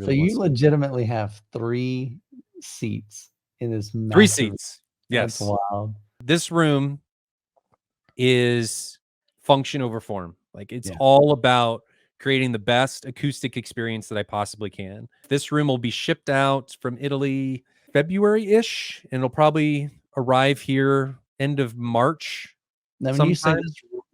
So you legitimately have 3 seats in this 3 massive. seats. Yes. That's wild. This room is function over form. Like, it's Yeah. all about creating the best acoustic experience that I possibly can. This room will be shipped out from Italy February-ish, and it'll probably arrive here end of March. Now, when you say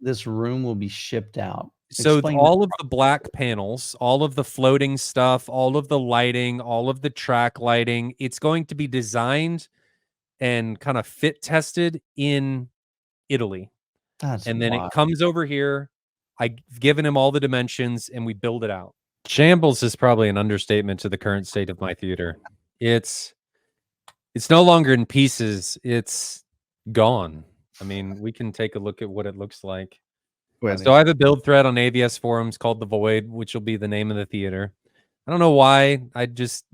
this room will be shipped out, so explain all of the black panels, all of the floating stuff, all of the lighting, all of the track lighting, it's going to be designed and kind of fit tested in Italy. That's and then wild. it comes over here. I've given him all the dimensions and we build it out. Shambles is probably an understatement to the current state of my theater. It's no longer in pieces. It's gone. I mean, we can take a look at what it looks like. So I have a build thread on AVS forums called The Void, which will be the name of the theater. I don't know why. I just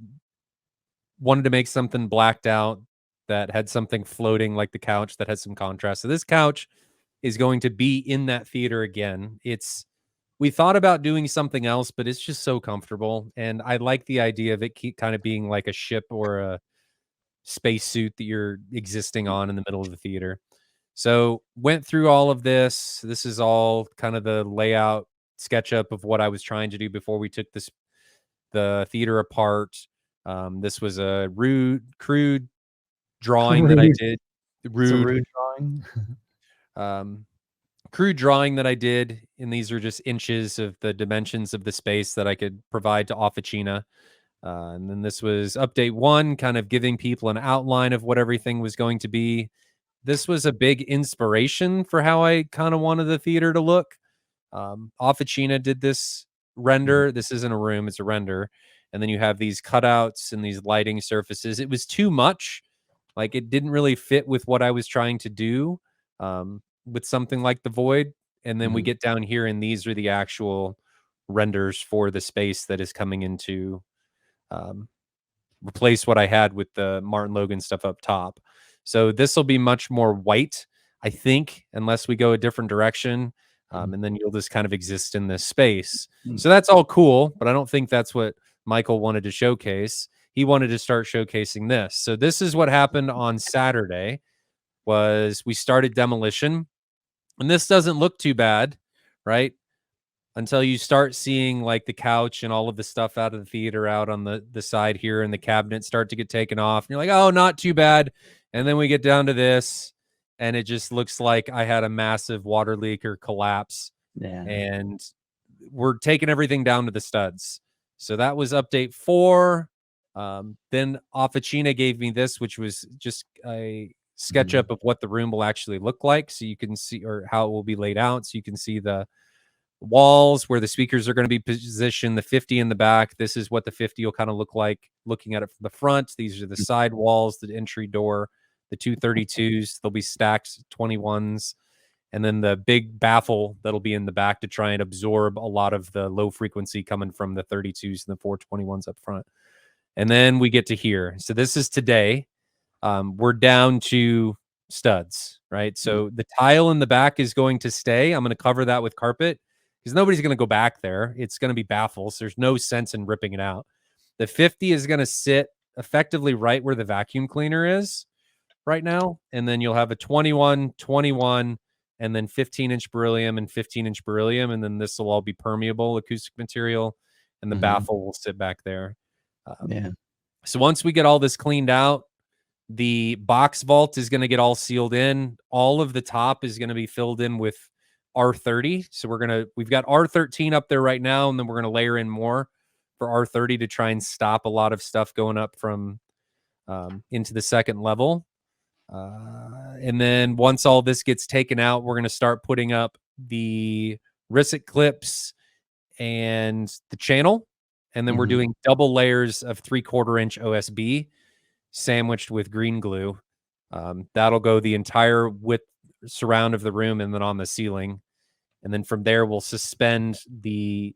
wanted to make something blacked out that had something floating like the couch that has some contrast. So this couch is going to be in that theater again. We thought about doing something else, but it's just so comfortable. And I like the idea of it kind of being like a ship or a spacesuit that you're existing on in the middle of the theater. So went through all of this. This is all kind of the layout SketchUp of what I was trying to do before we took the theater apart. This was a crude drawing that I did. Rude drawing. Crude drawing that I did, and these are just inches of the dimensions of the space that I could provide to Officina. And then this was update 1, kind of giving people an outline of what everything was going to be. This was a big inspiration for how I kind of wanted the theater to look. Officina did this render. This isn't a room, it's a render. And then you have these cutouts and these lighting surfaces. It was too much. Like, it didn't really fit with what I was trying to do with something like the Void. And then we get down here, and these are the actual renders for the space that is coming into replace what I had with the Martin Logan stuff up top. So this will be much more white, I think, unless we go a different direction. And then you'll just kind of exist in this space. So that's all cool, but I don't think that's what Michael wanted to showcase. He wanted to start showcasing this. So this is what happened on Saturday. Was we started demolition, and this doesn't look too bad, right? Until you start seeing like the couch and all of the stuff out of the theater out on the side here, and the cabinets start to get taken off. And you're like, oh, not too bad. And then we get down to this, and it just looks like I had a massive water leak or collapse. Yeah. And we're taking everything down to the studs. So that was update 4. Then Officina gave me this, which was just a SketchUp of what the room will actually look like. So you can see, or how it will be laid out. So you can see the walls where the speakers are going to be positioned, the 50 in the back. This is what the 50 will kind of look like looking at it from the front. These are the side walls, the entry door, the 232s. They'll be stacked 21s. And then the big baffle that'll be in the back to try and absorb a lot of the low frequency coming from the 32s and the 421s up front. And then we get to here. So this is today. We're down to studs, right? So the tile in the back is going to stay. I'm going to cover that with carpet because nobody's going to go back there. It's going to be baffles. There's no sense in ripping it out. The 50 is going to sit effectively right where the vacuum cleaner is right now. And then you'll have a 21, 21, and then 15-inch beryllium and 15-inch beryllium. And then this will all be permeable acoustic material, and the baffle will sit back there. So once we get all this cleaned out, the box vault is going to get all sealed in. All of the top is going to be filled in with R30. So we've got R13 up there right now, and then we're going to layer in more for R30 to try and stop a lot of stuff going up from into the second level. And then once all this gets taken out, we're going to start putting up the Risset clips and the channel. And then we're doing double layers of 3/4-inch OSB sandwiched with green glue. That'll go the entire width surround of the room and then on the ceiling. And then from there, we'll suspend the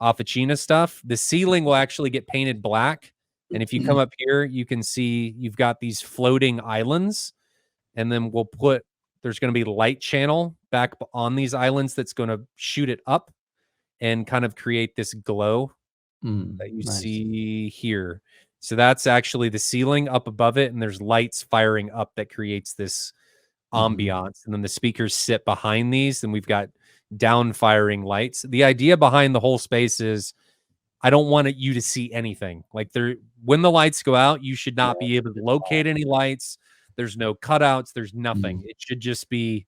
Officina stuff. The ceiling will actually get painted black. And if you come up here, you can see you've got these floating islands. And then there's going to be light channel back on these islands that's going to shoot it up and kind of create this glow that you Nice. see here. So that's actually the ceiling up above it, and there's lights firing up that creates this ambiance. And then the speakers sit behind these, and we've got down firing lights. The idea behind the whole space is I don't want you to see anything. Like when the lights go out, you should not be able to locate any lights. There's no cutouts. There's nothing. It should just be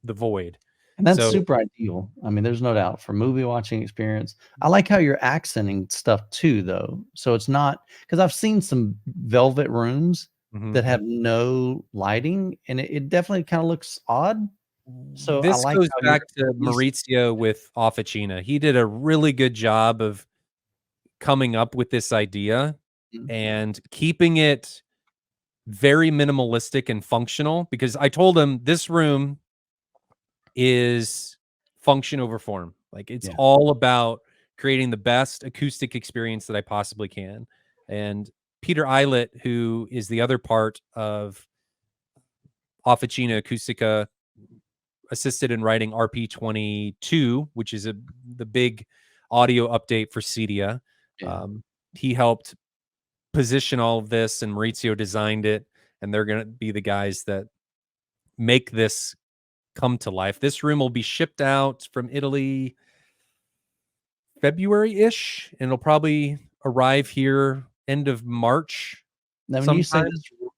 the void. And that's So super ideal. I mean, there's no doubt for movie watching experience. I like how you're accenting stuff too, though. So it's not because I've seen some velvet rooms that have no lighting, and it definitely kind of looks odd. So I this like goes how back you're to Maurizio with Officina. He did a really good job of coming up with this idea and keeping it very minimalistic and functional, because I told him this room is function over form. Like it's all about creating the best acoustic experience that I possibly can. And Peter Eilert, who is the other part of Officina Acoustica, assisted in writing RP22, which is the big audio update for Cedia. He helped position all of this, and Maurizio designed it, and they're going to be the guys that make this come to life. This room will be shipped out from Italy February-ish, and it'll probably arrive here end of March. Now, when you say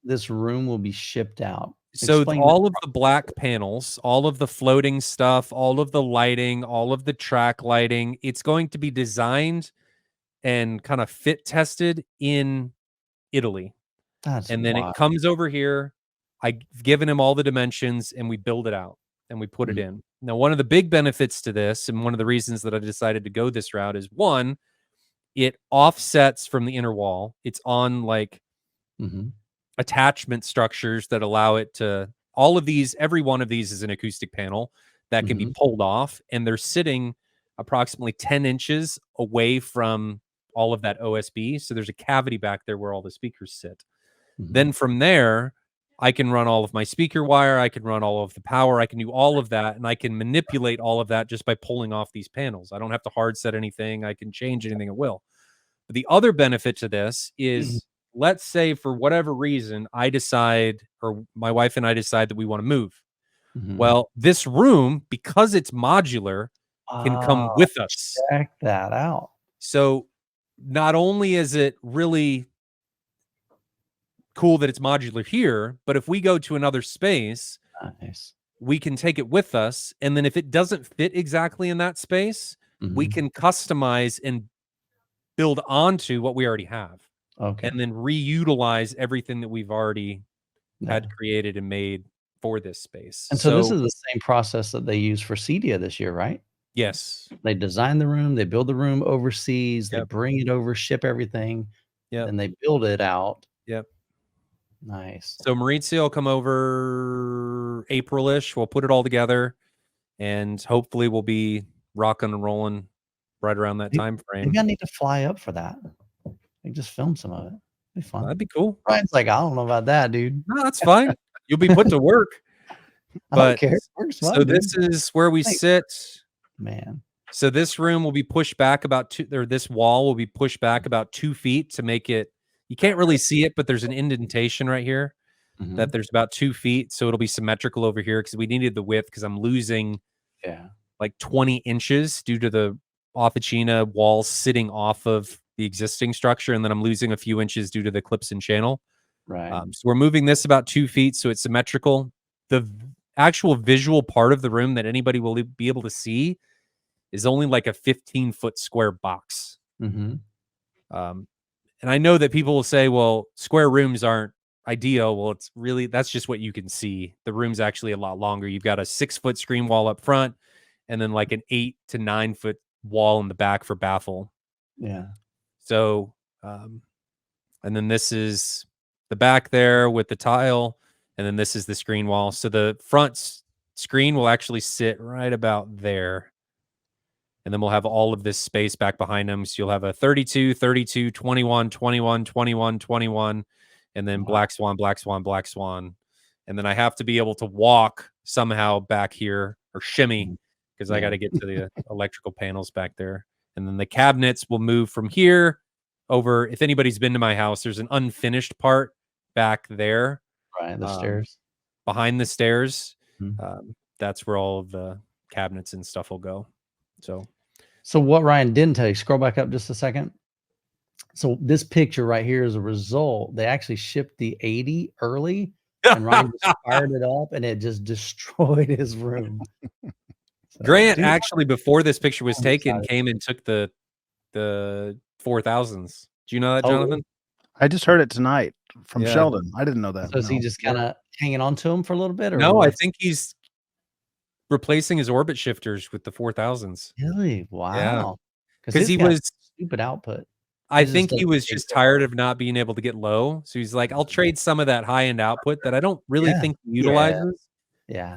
this room will be shipped out, so all of the black panels, all of the floating stuff, all of the lighting, all of the track lighting, it's going to be designed and kind of fit tested in Italy. And then it comes over here. I've given him all the dimensions, and we build it out and we put it in. Now, one of the big benefits to this, and one of the reasons that I decided to go this route, is one, it offsets from the inner wall. It's on like attachment structures that allow it to, all of these, every one of these is an acoustic panel that can be pulled off, and they're sitting approximately 10 inches away from all of that OSB. So there's a cavity back there where all the speakers sit. Then from there, I can run all of my speaker wire. I can run all of the power. I can do all of that, and I can manipulate all of that just by pulling off these panels. I don't have to hard set anything. I can change anything at will. But the other benefit to this is, let's say for whatever reason, I decide, or my wife and I decide that we want to move. Well, this room, because it's modular, can come with us. Check that out. So not only is it really cool that it's modular here, but if we go to another space, we can take it with us. And then if it doesn't fit exactly in that space, we can customize and build onto what we already have. And then reutilize everything that we've already had created and made for this space. And so this is the same process that they use for Cedia this year, right? Yes. They design the room, they build the room overseas, they bring it over, ship everything, and they build it out. Nice. So Maurizio will come over April-ish. We'll put it all together, and hopefully we'll be rocking and rolling right around that time frame. Maybe I need to fly up for that. Like just film some of it. It'd be fun. That'd be cool. Ryan's like, I don't know about that, dude. No, that's fine. You'll be put to work. I don't care. So this is where we sit. Man. So this room will be pushed back about this wall will be pushed back about 2 feet to make it, you can't really see it, but there's an indentation right here that there's about 2 feet. So it'll be symmetrical over here because we needed the width, because I'm losing like 20 inches due to the Officina walls sitting off of the existing structure. And then I'm losing a few inches due to the clips and channel. Right. So we're moving this about 2 feet so it's symmetrical. The actual visual part of the room that anybody will be able to see is only like a 15-foot square box. And I know that people will say, well, square rooms aren't ideal. Well, it's really, that's just what you can see. The room's actually a lot longer. You've got a 6-foot screen wall up front, and then like an 8 to 9 foot wall in the back for baffle. So, and then this is the back there with the tile, and then this is the screen wall. So the front screen will actually sit right about there. And then we'll have all of this space back behind them. So you'll have a 32, 32, 21, 21, 21, 21, and then black swan, black swan, black swan. And then I have to be able to walk somehow back here, or shimmy, because I got to get to the electrical panels back there. And then the cabinets will move from here over. If anybody's been to my house, there's an unfinished part back there. Right, the stairs. Behind the stairs. Mm-hmm. That's where all of the cabinets and stuff will go. So what Ryan didn't tell you, scroll back up just a second. So this picture right here is a result. They actually shipped the 80 early, and Ryan just fired it up, and it just destroyed his room. So, Grant actually, before this picture was taken, excited. came and took the 4000s. Do you know that, Jonathan? I just heard it tonight from Sheldon. I didn't know that. So is he just kind of hanging on to him for a little bit? Or no, what? I think he's replacing his orbit shifters with the 4000s. Really? Wow. Because he was stupid output. I think he was just tired of not being able to get low. So he's like, I'll trade some of that high-end output that I don't really think he utilizes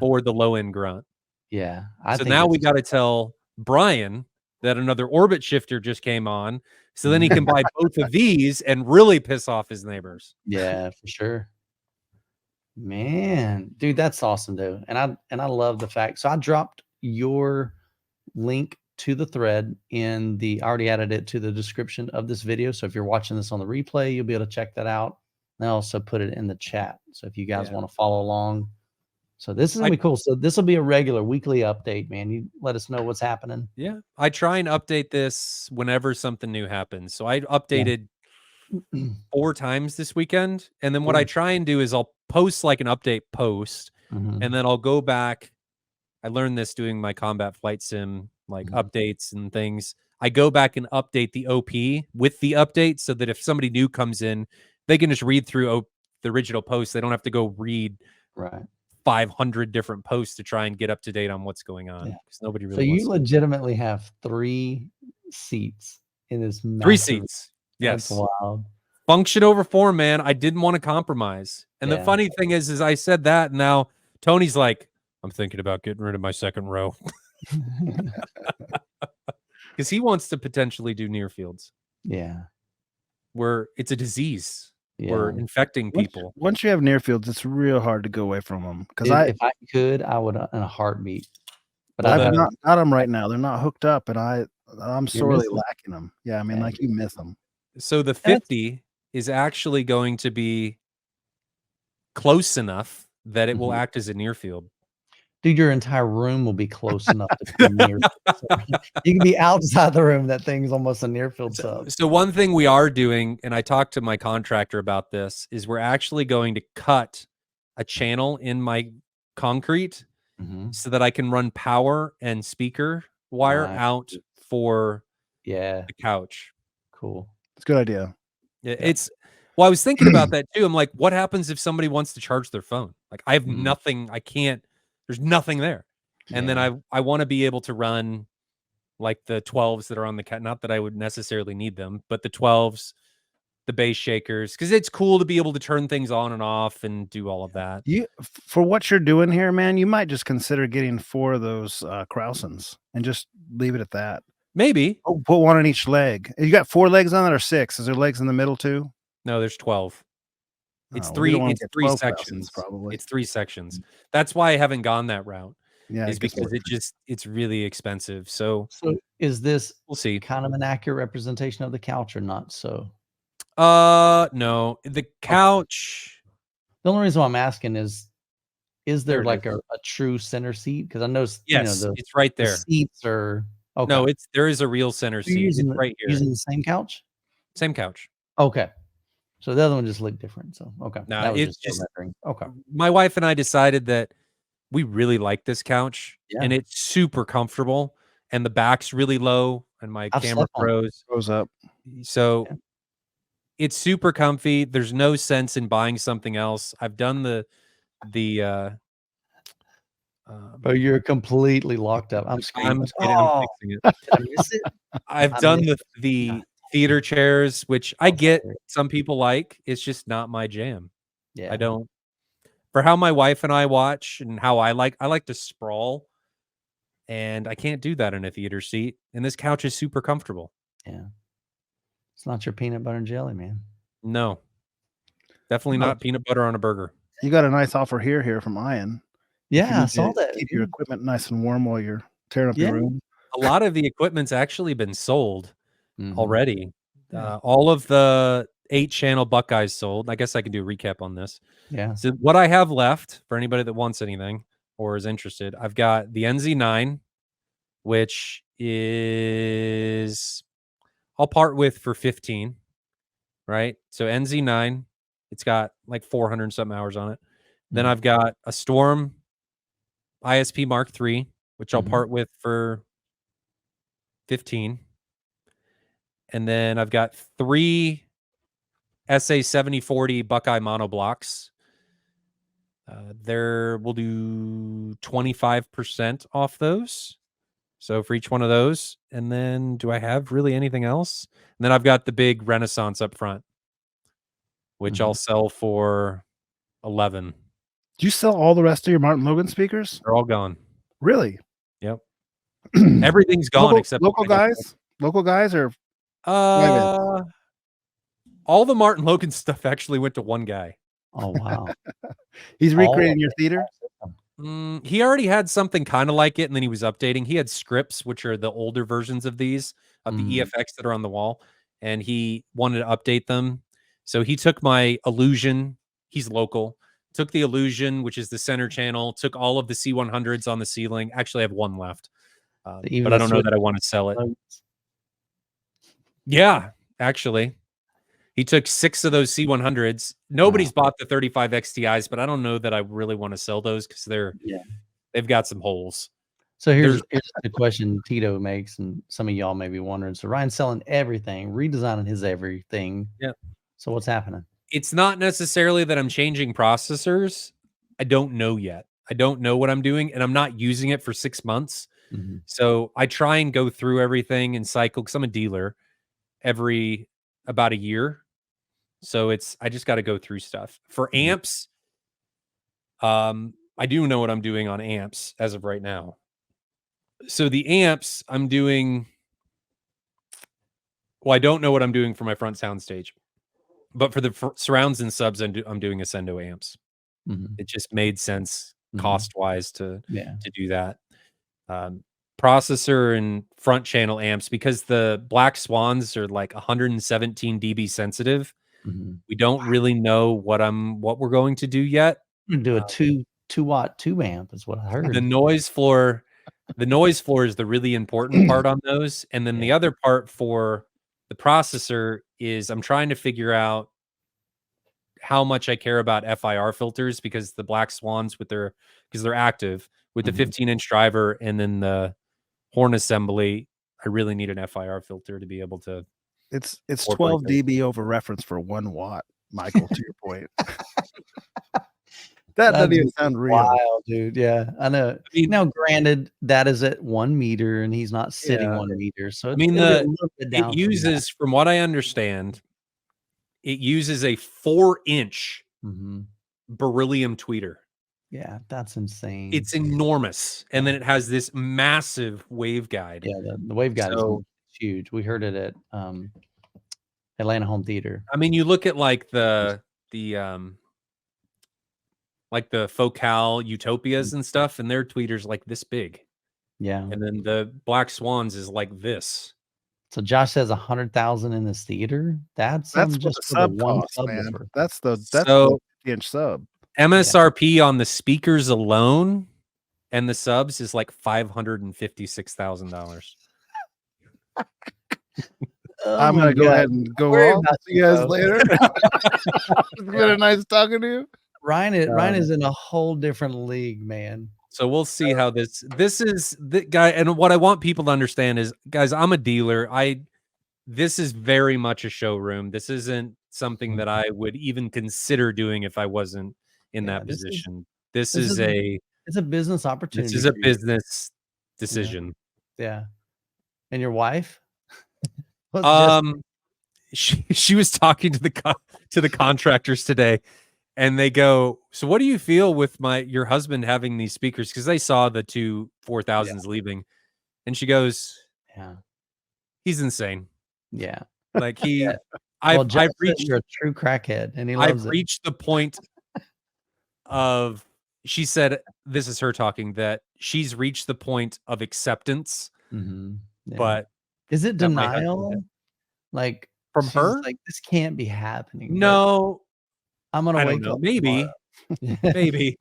for the low-end grunt. Yeah. So now we got to tell Brian that another orbit shifter just came on. So then he can buy both of these and really piss off his neighbors. Yeah, for sure. Man, dude, that's awesome, dude. And I love the fact. So I dropped your link to the thread in the, I already added it to the description of this video. So if you're watching this on the replay, you'll be able to check that out. And I also put it in the chat. So if you guys want to follow along. So this is gonna be cool. So this will be a regular weekly update, man. You let us know what's happening. Yeah. I try and update this whenever something new happens. So I updated 4 times this weekend. And then what I try and do is I'll post like an update post, and then I'll go back. I learned this doing my combat flight sim, like updates and things. I go back and update the OP with the update so that if somebody new comes in, they can just read through the original post. They don't have to go read 500 different posts to try and get up to date on what's going on. Because nobody really. So you legitimately have 3 seats in this. 3 seats. Yes. That's wild. Function over form, man. I didn't want to compromise. And the funny thing is I said that, and now Tony's like, I'm thinking about getting rid of my second row. Because he wants to potentially do near fields. Yeah. Where it's a disease. We're infecting people. Once you have near fields, it's real hard to go away from them. Because if I could, I would in a heartbeat. But I've not got them right now. They're not hooked up, and I'm sorely lacking them. Yeah, I mean, like you miss them. So the 50 is actually going to be close enough that it will act as a near field. Dude, your entire room will be close enough to be near. You can be outside the room. That thing's almost a near field sub. So one thing we are doing, and I talked to my contractor about this, is we're actually going to cut a channel in my concrete so that I can run power and speaker wire out for the couch. Cool. It's a good idea. It's well, I was thinking about that too. I'm like, what happens if somebody wants to charge their phone? Like I have nothing, I can't, there's nothing there. And then I want to be able to run like the 12s that are on the cat. Not that I would necessarily need them, but the 12s, the bass shakers, because it's cool to be able to turn things on and off and do all of that. For what you're doing here, man, you might just consider getting 4 of those Krausens and just leave it at that. Maybe. Oh, put 1 on each leg. You got 4 legs on it or 6? Is there legs in the middle too? No, there's 12. It's 3 sections. Probably. It's 3 sections. That's why I haven't gone that route. Yeah, is because it's really expensive. So is this, we'll see, kind of an accurate representation of the couch or not? So no, the couch. The only reason why I'm asking is there like a true center seat? Because I know it's right there. The seats are no, there is a real center seat. It's right here. Using the same couch? Same couch. Okay. So the other one just looked different. So no, it's just okay. My wife and I decided that we really like this couch, and it's super comfortable, and the back's really low, and my camera goes up. So it's super comfy. There's no sense in buying something else. I've done oh, you're completely locked up. I'm screaming. I'm fixing it. Did I miss it? I've done the theater chairs, which I get some people like. It's just not my jam. Yeah. I don't. For how my wife and I watch and how I like to sprawl, and I can't do that in a theater seat. And this couch is super comfortable. Yeah. It's not your peanut butter and jelly, man. No. Definitely not peanut butter on a burger. You got a nice offer here from Ian. Yeah, I saw that. Keep your equipment nice and warm while you're tearing up your room. a lot of the equipment's actually been sold already. Yeah. All of the 8-channel Buckeyes sold. I guess I can do a recap on this. Yeah. So what I have left for anybody that wants anything or is interested, I've got the NZ9, which is I'll part with for 15, right? So NZ9, it's got like 400 something hours on it. Then I've got a Storm ISP Mark III, which I'll part with for 15. And then I've got 3 SA 7040 Buckeye monoblocks. There we'll do 25% off those. So for each one of those. And then do I have really anything else? And then I've got the big Renaissance up front, which I'll sell for 11. Do you sell all the rest of your Martin Logan speakers? They're all gone. Really? Yep. Everything's gone except local guys. Local guys or all the Martin Logan stuff actually went to one guy. Oh wow. He's recreating your theater. He already had something kind of like it, and then he was updating. He had scripts, which are the older versions of these, of the EFX that are on the wall, and he wanted to update them. So he took my Illusion. He's local. Took the Illusion, which is the center channel. Took all of the C100s on the ceiling. Actually, I have one left, but I don't know that I want to sell it. Yeah, actually. He took 6 of those C100s. Nobody's bought the 35 XTIs, but I don't know that I really want to sell those because they've got some holes. So here's the question Tito makes, and some of y'all may be wondering. So Ryan's selling everything, redesigning his everything. Yeah. So what's happening? It's not necessarily that I'm changing processors. I don't know yet. I don't know what I'm doing, and I'm not using it for 6 months. So I try and go through everything and cycle, because I'm a dealer, every about a year. So I just got to go through stuff. For amps, I do know what I'm doing on amps as of right now. So the amps I'm doing, well, I don't know what I'm doing for my front soundstage, but for the surrounds and subs, I'm doing Ascendo amps. It just made sense cost-wise to do that. Processor and front channel amps, because the Black Swans are like 117 dB sensitive. We don't really know what we're going to do yet. Do a 2-watt tube amp is what I heard. The noise floor is the really important part on those, and then the other part for the processor is I'm trying to figure out how much I care about FIR filters, because the Black Swans because they're active with the 15-inch driver and then the horn assembly, I really need an FIR filter to be able to. It's 12 dB over reference for 1 watt, Michael. To your point, that doesn't even sound real, wild, dude. Yeah, I know. I mean, now, granted, that is at 1 meter, and he's not sitting 1 meter. So it uses, from what I understand, it uses a 4-inch beryllium tweeter. Yeah, that's insane. It's enormous, and then it has this massive waveguide. Yeah, the waveguide is huge. We heard it at Atlanta Home Theater. I mean, you look at like the Focal Utopias and stuff, and their tweeters like this big. Yeah, and then the Black Swans is like this. So Josh says 100,000 in this theater. That's just for the one subwoofer. That's the 50-inch sub. MSRP on the speakers alone and the subs is like $556,000. I'm gonna go ahead and go on. See you guys later. It's been nice talking to you. Ryan is in a whole different league, man. So we'll see how this is the guy. And what I want people to understand is, guys, I'm a dealer. This is very much a showroom. This isn't something that I would even consider doing if I wasn't in that position. It's a business opportunity. This is a business decision. Yeah. And your wife? She was talking to the contractors today, and they go, "So what do you feel with your husband having these speakers?" Because they saw the 2 4000s leaving, and she goes, "Yeah, he's insane." Yeah, like he. I've reached. You're a true crackhead, and he loves I've reached the point of. She said, "This is her talking, that she's reached the point of acceptance Yeah. But is it that might have denial? Like from she's her? like, this can't be happening. But No, I'm gonna I don't wake know. up Maybe, tomorrow. maybe.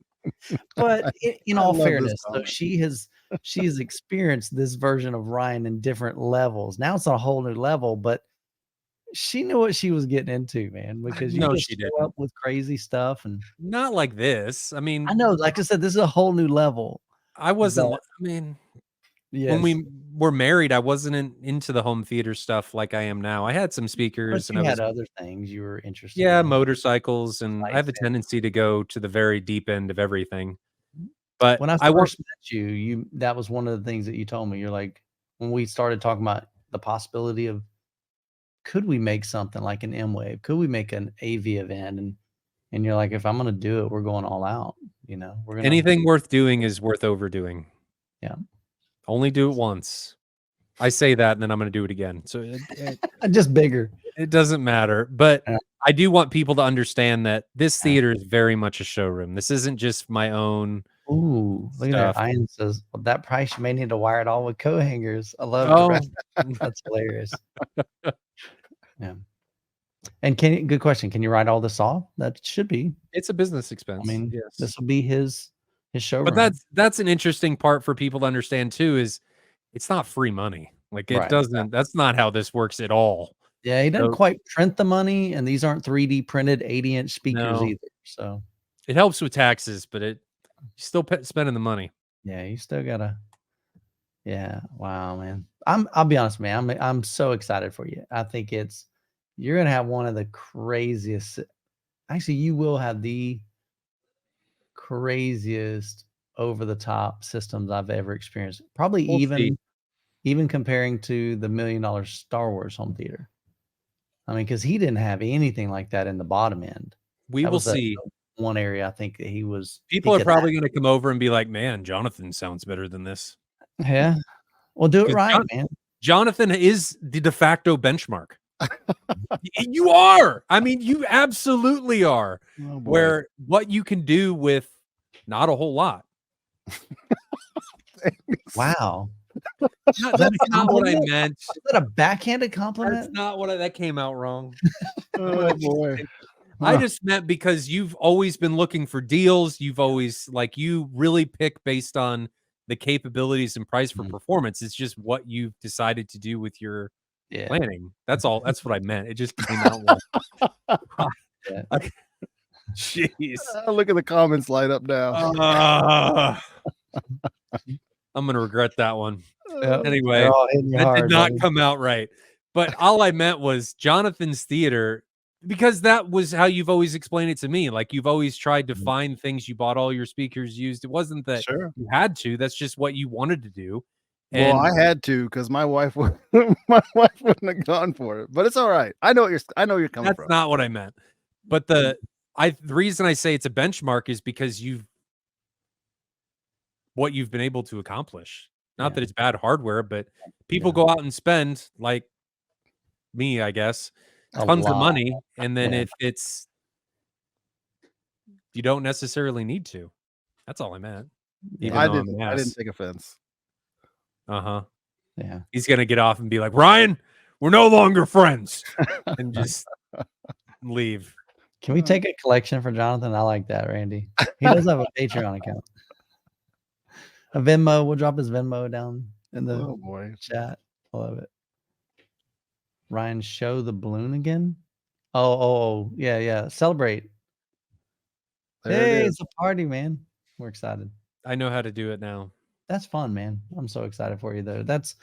But in I all love this fairness, so comment. she has experienced this version of Ryan in different levels. Now it's on a whole new level, but she knew what she was getting into, man, because you No, just she show didn't. up with crazy stuff. And Not like this. I mean, I know, like I said, this is a whole new level. I wasn't. But I mean, when yes, we were married, I wasn't into the home theater stuff like I am now. I had some but speakers, and you I was had other things you were interested yeah, in. motorcycles, and I have a Lights, yeah. tendency to go to the very deep end of everything. But When I I want first met you that was one of the things that you told me. You're like, when we started talking about the possibility of, could we make something like an M Wave? Could we make an AV event? And you're like, if I'm gonna do it, we're going all out. You know, we're gonna anything worth doing is worth overdoing. yeah, Only do it once. I say that, and then I'm going to do it again. So just bigger. it doesn't matter. But Yeah. I do want people to understand that this Yeah. theater is very much a showroom. This isn't just my own Ooh, look at stuff. that. Ian says, well, that price you may need to wire it all with coat hangers. I love Oh, it. That's hilarious. Yeah. And good question. Can you write all this off? That should be. it's a business expense. I mean, yes. this will be his showroom. But that's an interesting part for people to understand too, is it's not free money. Like it Right. doesn't, that's not how this works at all. Yeah, he doesn't So- quite print the money, and these aren't 3D printed 80-inch speakers No. either. So It helps with taxes, but you're still spending the money. yeah, you still gotta. Yeah, wow, man. I'll be honest, man. I'm so excited for you. I think you're gonna have one of the craziest. Actually, you will have the craziest over the top systems I've ever experienced. Probably We'll see. even comparing to the $1 million Star Wars home theater. I mean, because he didn't have anything like that in the bottom end. We That will was the see. one area I think that he was. People he are could probably going to come over and be like, man, Jonathan sounds better than this. Yeah. Well, do it 'Cause right, man. Jonathan is the de facto benchmark. You are. I mean, you absolutely are. Oh, boy. Where what you can do with not a whole lot. Wow. That's not what I meant. Is that a backhanded compliment? That's not what that came out wrong. Oh, boy. I just meant because you've always been looking for deals. You've always you really pick based on the capabilities and price for performance. It's just what you've decided to do with your planning. That's all. That's what I meant. It just came out wrong. Jeez. Look at the comments light up now. I'm gonna regret that one. Yep. Anyway, They're all hitting you that hard, did not buddy. come out right. But all I meant was Jonathan's theater, because that was how you've always explained it to me. Like you've always tried to find things. You bought all your speakers used. It wasn't that you had to. That's just what you wanted to do. Well, I had to because my wife would, my wife wouldn't have gone for it. But it's all right. I know you're coming from. That's not what I meant. But the reason I say it's a benchmark is because what you've been able to accomplish. Not that it's bad hardware, but people go out and spend, like me, I guess, tons of money. And then if you don't necessarily need to. That's all I meant. I didn't take offense. Uh-huh. Yeah. He's going to get off and be like, Ryan, we're no longer friends. And just leave. Can we take a collection for Jonathan? I like that, Randy. He does have a Patreon account. A Venmo. We'll drop his Venmo down in the chat. I love it. Ryan, show the balloon again. Oh, yeah. Celebrate. Hey, it's a party, man. We're excited. I know how to do it now. That's fun, man. I'm so excited for you, though. That's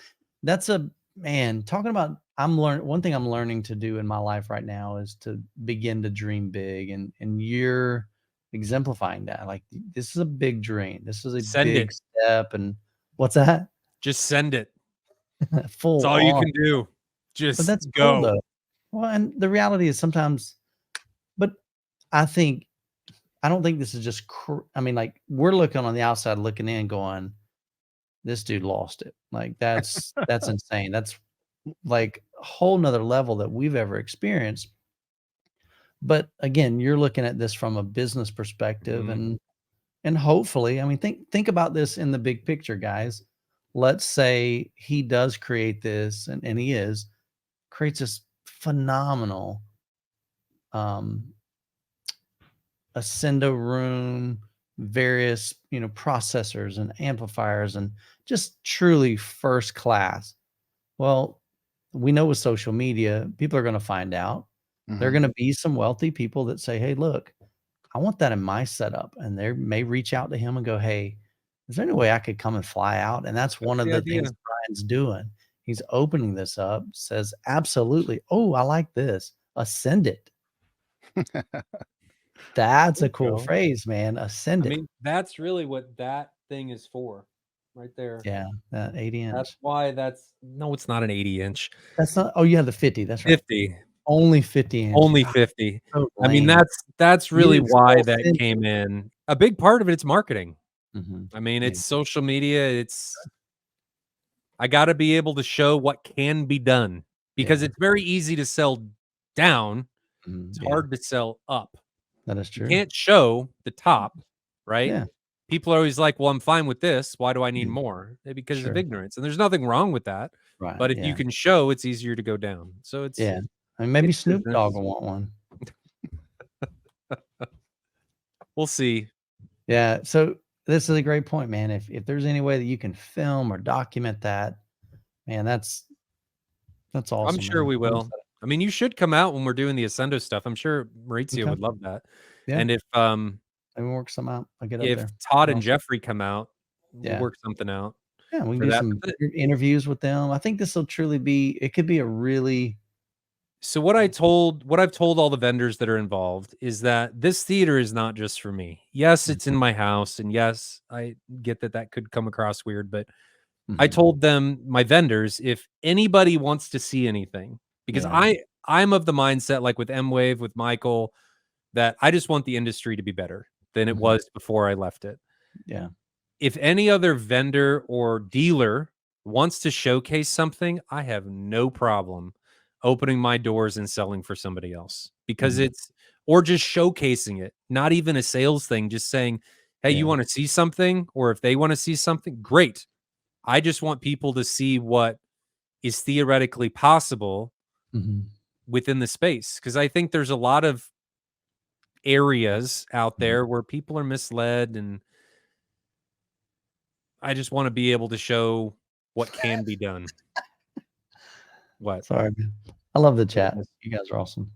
a man. Talking about, one thing I'm learning to do in my life right now is to begin to dream big, and you're exemplifying that. Like, this is a big dream. This is a big step. And what's that? Just send it. Full. That's all you can do. Just but that's go. Cool, though. Well, and the reality is sometimes, but I don't think this is just. I mean, like, we're looking on the outside, looking in, going, this dude lost it. Like that's insane. That's like a whole nother level that we've ever experienced. But again, you're looking at this from a business perspective, and hopefully, I mean, think about this in the big picture, guys. let's say he does create this, and he creates this phenomenal Ascendo room, various, processors and amplifiers, and just truly first class. Well, we know with social media, people are going to find out. There are going to be some wealthy people that say, hey, look, I want that in my setup. And they may reach out to him and go, hey, is there any way I could come and fly out? And that's one of the things Brian's doing. He's opening this up, says, absolutely. Oh, I like this. Ascend it. That's a cool phrase, man. Ascend it. I mean, that's really what that thing is for, right there. Yeah, that 80-inch. That's why no, it's not an 80-inch. That's not. Oh, you have the 50. That's right. 50. Only 50 inch. Only 50. So I mean, that's really why that came in. A big part of it's marketing. I mean, it's social media. I got to be able to show what can be done, because it's very easy to sell down. It's hard to sell up. That is true. You can't show the top, right? Yeah. People are always like, well, I'm fine with this. Why do I need more? Because of ignorance. And there's nothing wrong with that. Right. But if you can show, it's easier to go down. So it's I mean, maybe Snoop Dogg will want one. We'll see. Yeah. So this is a great point, man. If there's any way that you can film or document that, man, that's awesome. I'm sure we will. I mean, you should come out when we're doing the Ascendo stuff. I'm sure Maurizio would love that. Yeah. And if maybe work some out, I'll get up there. If Todd and Jeffrey come out, we'll work something out. Yeah, we can do some interviews with them. I think this will truly be. It could be a really. So what I've told all the vendors that are involved is that this theater is not just for me. Yes, it's in my house, and yes, I get that could come across weird, but I told them, my vendors, if anybody wants to see anything, because I'm of the mindset, like with M-Wave, with Michael, that I just want the industry to be better than it was before I left it. Yeah. If any other vendor or dealer wants to showcase something, I have no problem opening my doors and selling for somebody else, because or just showcasing it, not even a sales thing, just saying, hey, you want to see something? Or if they want to see something, great. I just want people to see what is theoretically possible within the space. Because I think there's a lot of areas out there where people are misled, and I just want to be able to show what can be done. What? Sorry, man. I love the chat. You guys are awesome.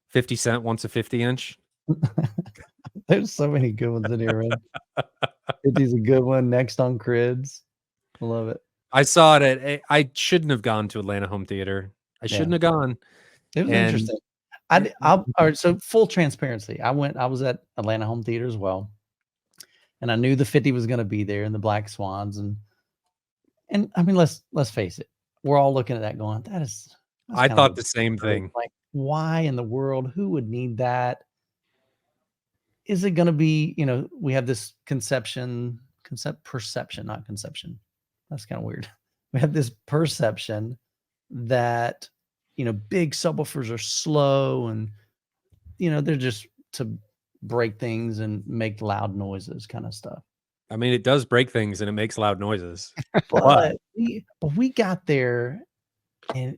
50 Cent wants a 50-inch. There's so many good ones in here, man. 50's a good one. Next on Crids. I love it. I saw it I shouldn't have gone to Atlanta Home Theater. I shouldn't have gone. It was interesting. All right, so full transparency. I was at Atlanta Home Theater as well. And I knew the 50 was going to be there, and the Black Swans. And I mean, let's face it. We're all looking at that going, I thought the same thing. Like, why in the world? Who would need that? Is it going to be, we have this perception, not conception. That's kind of weird. We have this perception that, big subwoofers are slow, and, they're just to break things and make loud noises kind of stuff. I mean, it does break things and it makes loud noises. But we got there, and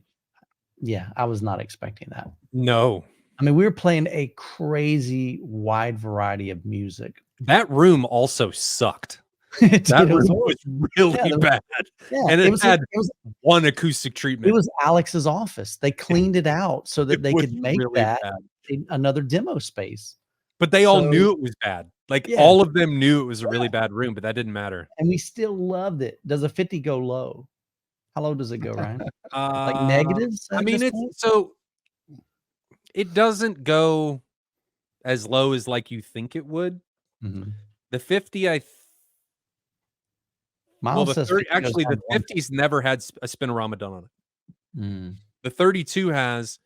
I was not expecting that. No. I mean, we were playing a crazy wide variety of music. That room also sucked. That room was really bad. Yeah, and it had one acoustic treatment. It was Alex's office. They cleaned it out so that they could make really that another demo space. But they all knew it was bad. Like all of them knew it was a really bad room, but that didn't matter. And we still loved it. Does a 50 go low? How low does it go, Ryan? Like negatives? I mean, it doesn't go as low as like you think it would. The 50, the 50's never had a spinorama done on it. The 32 has.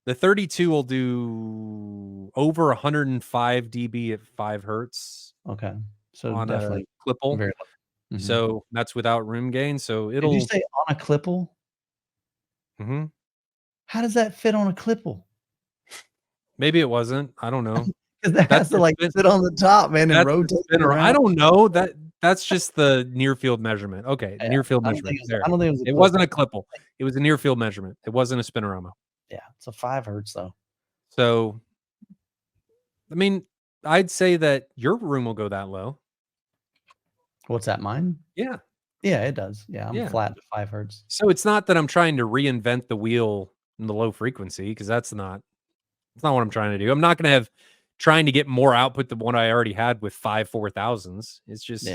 The 32 will do over 105 dB at 5 hertz. Okay, so on definitely a clipple. So that's without room gain. So it'll. Did you say on a clipple? How does that fit on a clipple? Maybe it wasn't. I don't know. Because that has to sit on the top, man, and rotate. I don't know that. That's just the near field measurement. Okay, Yeah, near field I don't think measurement. it was, There. I don't think it was a It clip. wasn't a clipple. It was a near field measurement. It wasn't a spinorama. Yeah, it's a 5 hertz though. So, I mean, I'd say that your room will go that low. What's that, mine? Yeah. Yeah, it does. Yeah, I'm Yeah. flat to 5 hertz. So it's not that I'm trying to reinvent the wheel in the low frequency, because it's not what I'm trying to do. I'm not going to trying to get more output than what I already had with 5 4000s. It's just,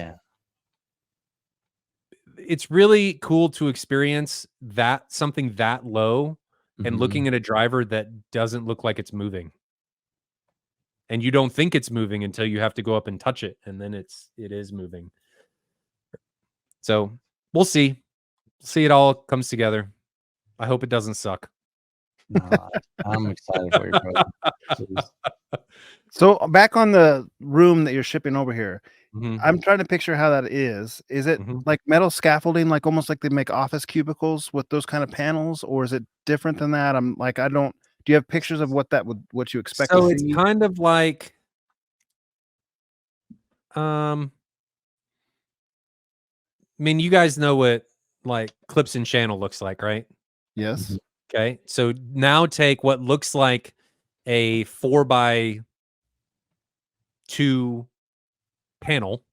it's really cool to experience that something that low and looking at a driver that doesn't look like it's moving. And you don't think it's moving until you have to go up and touch it, and then it is moving. So we'll see. See, it all comes together. I hope it doesn't suck. No, I'm excited for you. So back on the room that you're shipping over here, Mm-hmm. I'm trying to picture how that is. Is it like metal scaffolding, like almost like they make office cubicles with those kind of panels, or is it different than that? I'm like, I don't. Do you have pictures of what you expect? So to it's see? kind of like, I mean, you guys know what like clips and channel looks like, right? Yes. Okay. So now take what looks like a 4x2 panel,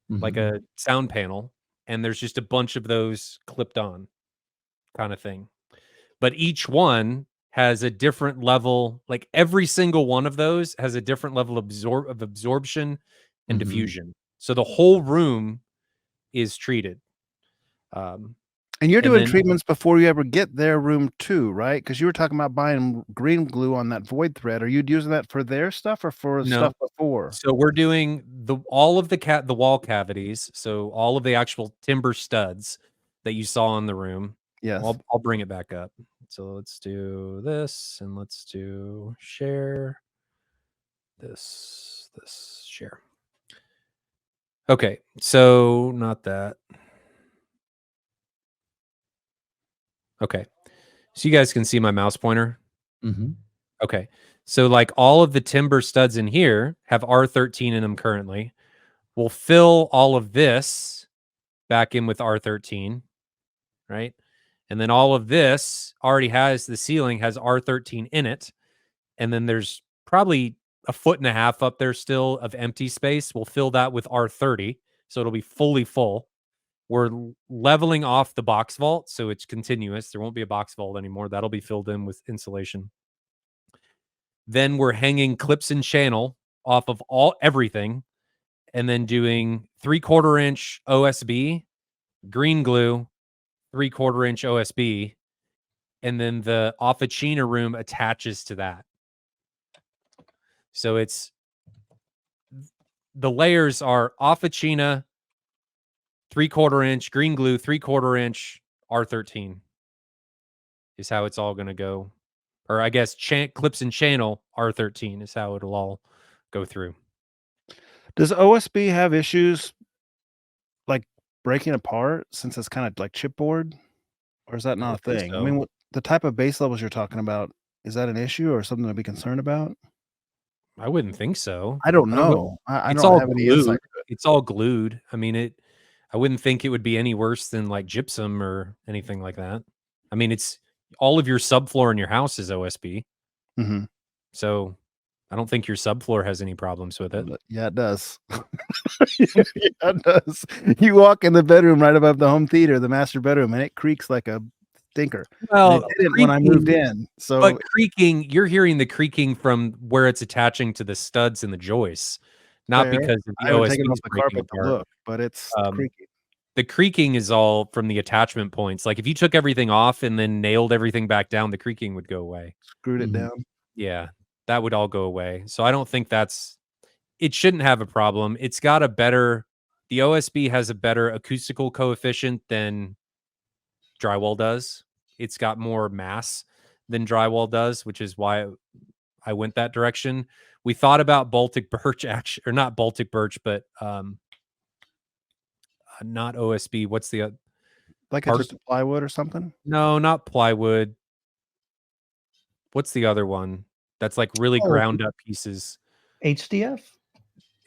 like a sound panel, and there's just a bunch of those clipped on kind of thing. But each one has a different level, like every single one of those has a different level of absorption and diffusion. So the whole room is treated. And you're doing treatments before you ever get their room too, right? Because you were talking about buying green glue on that void thread. Are you using that for their stuff or for stuff before? So we're doing all of the wall cavities. So all of the actual timber studs that you saw in the room. Yes. I'll bring it back up. So let's do this, and let's do share. This share. Okay, so not that. Okay, so you guys can see my mouse pointer. Okay, so like all of the timber studs in here have R13 in them currently. We'll fill all of this back in with R13, right? And then all of this already has the ceiling has R13 in it. And then there's probably a 1.5 feet up there still of empty space. We'll fill that with R30. So it'll be fully full. We're leveling off the box vault, so it's continuous. There won't be a box vault anymore. That'll be filled in with insulation. Then we're hanging clips and channel off of everything, and then doing 3/4 inch OSB, green glue, 3/4 inch OSB, and then the Officina room attaches to that. So the layers are Officina, 3/4 inch, green glue, 3/4 inch, R13 is how it's all going to go. Or I guess clips and channel R13 is how it'll all go through. Does OSB have issues like breaking apart since it's kind of like chipboard? Or is that not a thing? I mean, what the type of base levels you're talking about, is that an issue or something to be concerned about? I wouldn't think so. I don't know. I It's don't all have any glued. insight to it. It's all glued. I mean, I wouldn't think it would be any worse than like gypsum or anything like that. I mean, it's all of your subfloor in your house is OSB. So I don't think your subfloor has any problems with it. Yeah, it does. Yeah, it does. You walk in the bedroom right above the home theater, the master bedroom, and it creaks like a stinker. Well, it didn't when I moved in. So, but creaking, you're hearing the creaking from where it's attaching to the studs and the joists, not because of the OSB off the carpet to look, but it's creaking. The creaking is all from the attachment points. Like if you took everything off and then nailed everything back down, the creaking would go away. Screwed it down. Yeah, that would all go away. So I don't think it shouldn't have a problem. It's got the OSB has a better acoustical coefficient than drywall does. It's got more mass than drywall does, which is why I went that direction. We thought about Baltic birch, actually, or not Baltic birch, but not OSB. What's the like it's just plywood or something? No, not plywood. What's the other one that's like really ground up pieces? HDF?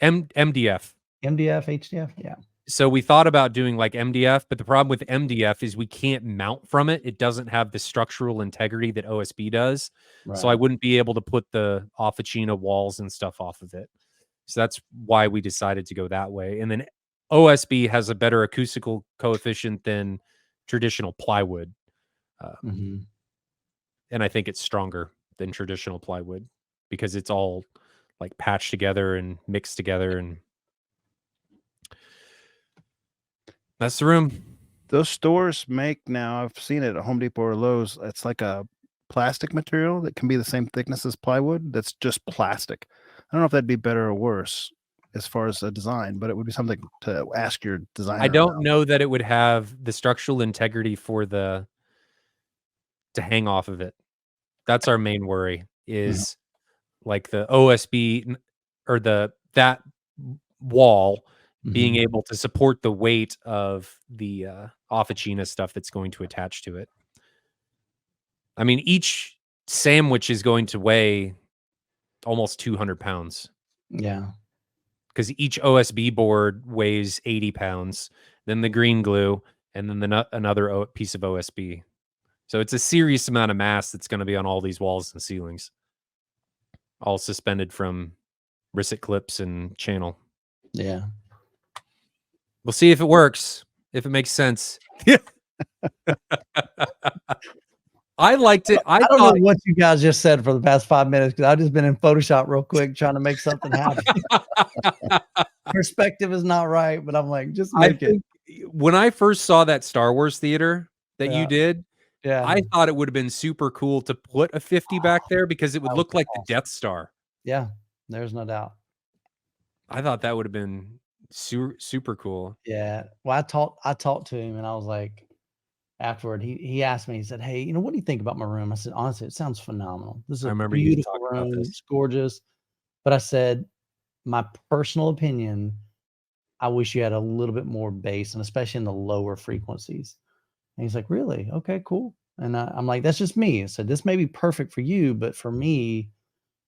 MDF. MDF, HDF, yeah. So we thought about doing like MDF, but the problem with MDF is we can't mount from it. It doesn't have the structural integrity that OSB does. Right. So I wouldn't be able to put the Officina walls and stuff off of it. So that's why we decided to go that way. And then OSB has a better acoustical coefficient than traditional plywood. And I think it's stronger than traditional plywood because it's all like patched together and mixed together, and that's the room. Those stores make now, I've seen it at Home Depot or Lowe's, it's like a plastic material that can be the same thickness as plywood. That's just plastic. I don't know if that'd be better or worse as far as a design, but it would be something to ask your designer. I don't know that it would have the structural integrity for to hang off of it. That's our main worry is like the OSB or that wall being able to support the weight of the Officina stuff that's going to attach to it. I mean, each sandwich is going to weigh almost 200 pounds. Yeah. Because each OSB board weighs 80 pounds, then the green glue, and then another piece of OSB. So it's a serious amount of mass that's going to be on all these walls and ceilings, all suspended from risset clips and channel. Yeah. We'll see if it works, if it makes sense. I liked it. I don't know what you guys just said for the past 5 minutes because I've just been in Photoshop real quick trying to make something happen. Perspective is not right, but I'm like, just make it. When I first saw that Star Wars theater that you did, I thought it would have been super cool to put a 50 back there because it would look like the Death Star. Yeah, there's no doubt. I thought that would have been super cool. Yeah. Well, I talked to him and I was like, afterward, he asked me, he said, "Hey, you know, what do you think about my room?" I said, "Honestly, it sounds phenomenal. This is a beautiful room. It's gorgeous." But I said, my personal opinion, I wish you had a little bit more bass, and especially in the lower frequencies. And he's like, "Really? Okay, cool." And I'm like, "That's just me." I said, "This may be perfect for you, but for me,"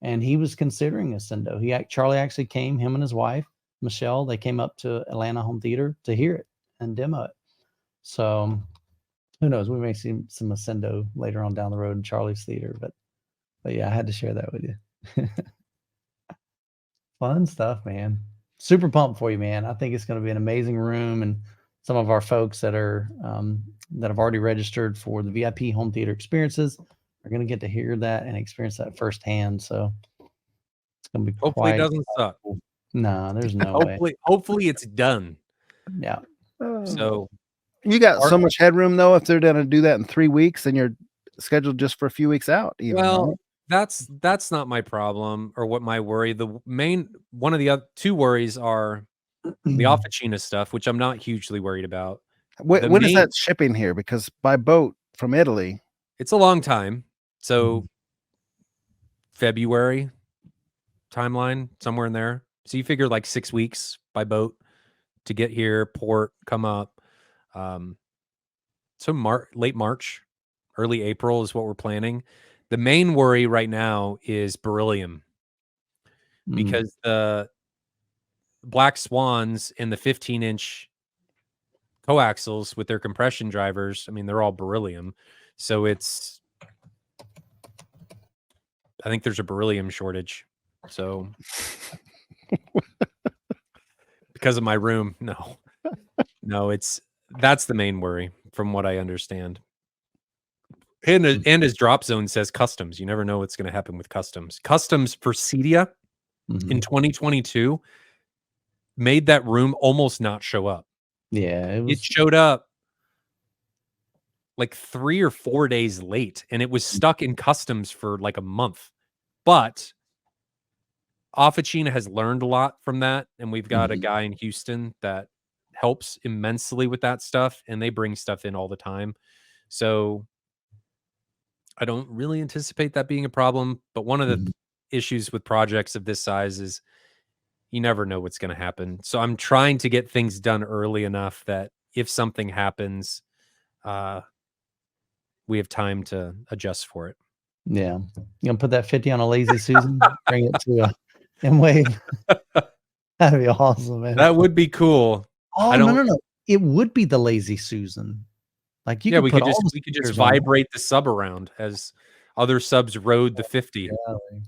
and he was considering Ascendo. Charlie actually came, him and his wife, Michelle, they came up to Atlanta Home Theater to hear it and demo it. So who knows? We may see some Ascendo later on down the road in Charlie's theater, but yeah, I had to share that with you. Fun stuff, man. Super pumped for you, man. I think it's going to be an amazing room, and some of our folks that are that have already registered for the VIP home theater experiences are going to get to hear that and experience that firsthand. So it's going to be hopefully it doesn't suck. No, there's no way. Hopefully it's done. Yeah. So you got so much headroom though. If they're going to do that in 3 weeks, then you're scheduled just for a few weeks out. Well, that's not my problem or what my worry. One of the other two worries are the Officina stuff, which I'm not hugely worried about. When is that shipping here? Because by boat from Italy, it's a long time. So February timeline, somewhere in there. So you figure like 6 weeks by boat to get here, port, come up. So late March, early April is what we're planning. The main worry right now is beryllium because the Black Swans and the 15-inch coaxials with their compression drivers, I mean, they're all beryllium. So I think there's a beryllium shortage. So because of my room, no, that's the main worry from what I understand. And as Drop Zone says, customs. You never know what's going to happen with customs. Customs for Cedia in 2022 made that room almost not show up. Yeah, it showed up like 3 or 4 days late, and it was stuck in customs for like a month. But Officina has learned a lot from that, and we've got a guy in Houston that helps immensely with that stuff, and they bring stuff in all the time. So I don't really anticipate that being a problem. But one of the issues with projects of this size is you never know what's going to happen. So I'm trying to get things done early enough that if something happens, we have time to adjust for it. Yeah. You gonna put that 50 on a Lazy Susan, bring it to a M-Wave. That'd be awesome, man. That would be cool. Oh, no. It would be the Lazy Susan. Like, you could put all the we could just speakers on it. vibrate the sub around as other subs rode the 50. Golly.